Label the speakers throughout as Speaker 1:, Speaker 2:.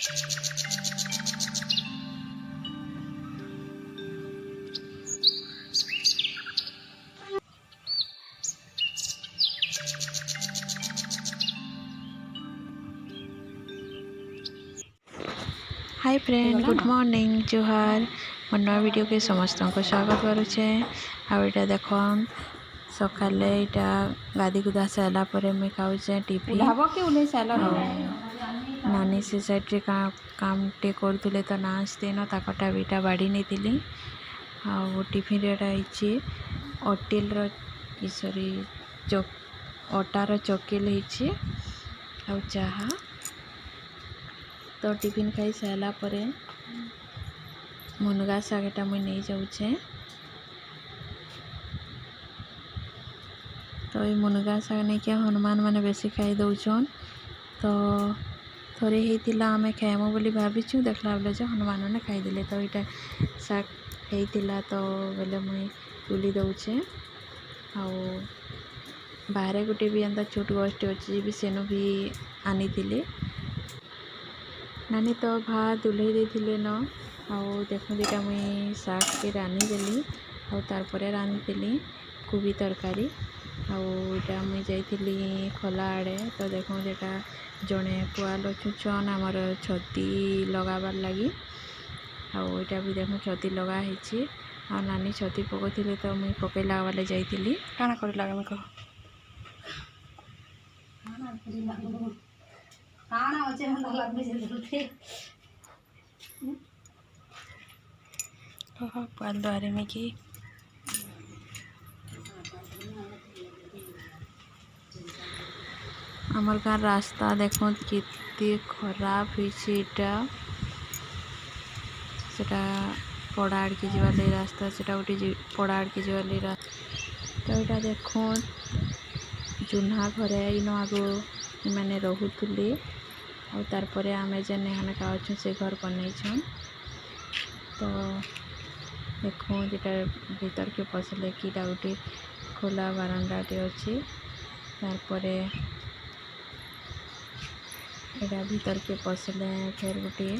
Speaker 1: Hi friend good morning जोहार मोर नवा video के समस्त को स्वागत करुचे। आटा देख सकाले यहाँ गाधी गुधा सारा पर मुझे खाऊचे टिफिन नानी से साइड काम टे करुले तो नाच दिन ताकटा बीटा बाड़ी नहीं टिफिन रेटाई अटिल रसरी अटार चकिल हो चाहा तो टिफिन खाई सारा पर मुनगा शागटा मुई नहीं जाऊे। तो ये मुनगा शाग नहीं क्या हनुमान मैंने बेसी खाई दौन तो थोड़े होता आम खाइमु बोली भाविचु देखला बेले जो हनुमान मैंने खाईदे तो यहाँ शाग होता तो बोले मुई तुली दौचे बाहर गोटे भी एंता छोट गछटे अच्छे भी सेनु भी आनी नानी तो भात उल्हे देते न देखो यहाँ मुई शाग के रांधिदेली तार रांधिदेली कोबी तरकारी आटा मुई जाइली खोला आड़े तो देखो यहाँ जड़े पुआ लचुचन आमर छती लगाबार लगी आटा भी देखो छती लगाई नानी छती पकड़े तो मुई पकईला वाले जाइली काना कर लगे कह पाल द्वारे में कि आमर गाँव रास्ता देखो कितने खराब होटा पड़ा आड़ के जीवार रास्ता से गोटे पड़ा आड़ के जीवार रास्ता तो यहाँ देखो चूल्हा घरे इन आगो मैंने रोले और आमे जेने हमें खाऊ से घर बनईछन तो देखो जेटा भीतर के पसले कि गोटे खोला बारंडाटे अच्छी तार यहाँ भीतर के पसले फिर गोटे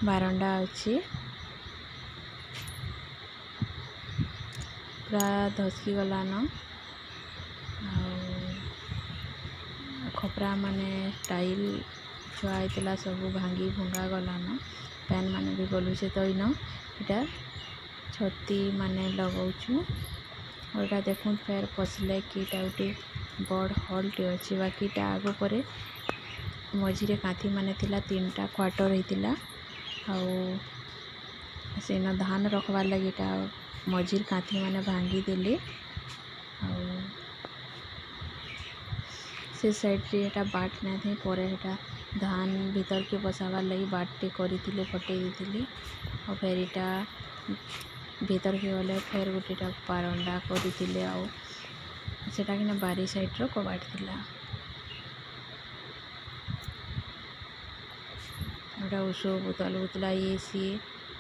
Speaker 1: बारंडा अच्छी पूरा धसकी गलान खपरा माने टाइल छुआईला सब भांगी भुंगा गलान पैन माने भी गलुचे तो इन यहाँ छती माने लगाऊँ और यहाँ देखूँ फेर पसले कि गोटे बड़ हॉलटे अच्छी बाकी आग पर मझीरे कांथी माने थिला 3टा क्वार्टर होता सेन धान रखबार लगी मझीर कांथी माने भांगी देले से साइड रे एटा बाट ना थे पर एटा धान भीतर के बसाबार लगी बाटे करते फटे देते और फिर यहाँ भीतर के गले फिर गोटे बारंडा करते सेटा कि बारी साइड रो कबाट थिला उस बोतल बोतला ये सी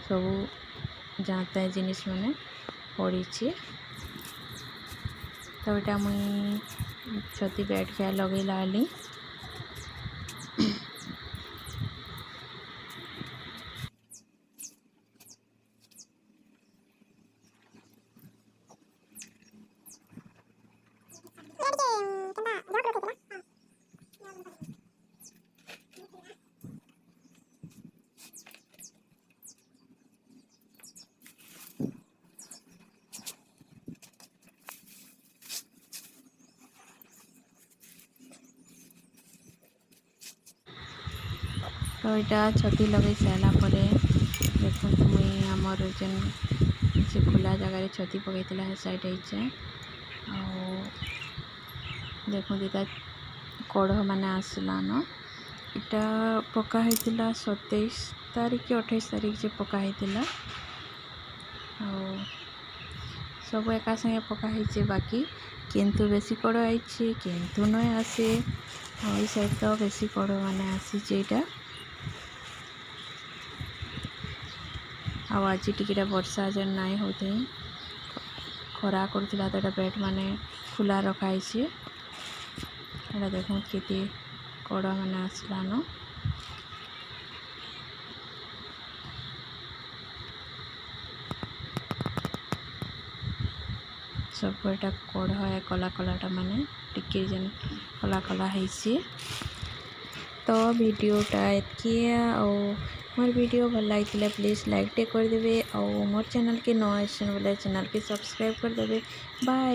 Speaker 1: सब जाता जिनिस मैंने पड़ी तो यहाँ मुई छती बेड क्या लगे लाली तो यहाँ छती लगे सारा पर देखो मुई आमर जेन से खुला जगह छती पकईला साइड है देखो दीटा कढ़ माने आसलान इटा पका होता 27 तारीख कि 28 तारीख से पका होता सब एका संगे पका बाकी किंतु बेसी कड़ आई किंतु नय आसे साइड तो बेसी कड़ माने आसी आज टिके वर्षा जन नाई होते खरा करुला तो बेड माने खुला रखाई देखो केते कड़ माने आसलान सबटा कढ़ है कला कलाटा माने टिके जेन कला कला है। तो वीडियोटा एतकी मोर वीडियो भल लगे प्लीज़ लाइक टे कर देवे और मोर चैनल के नए बोले चैनल के सब्सक्राइब कर देवे। बाय।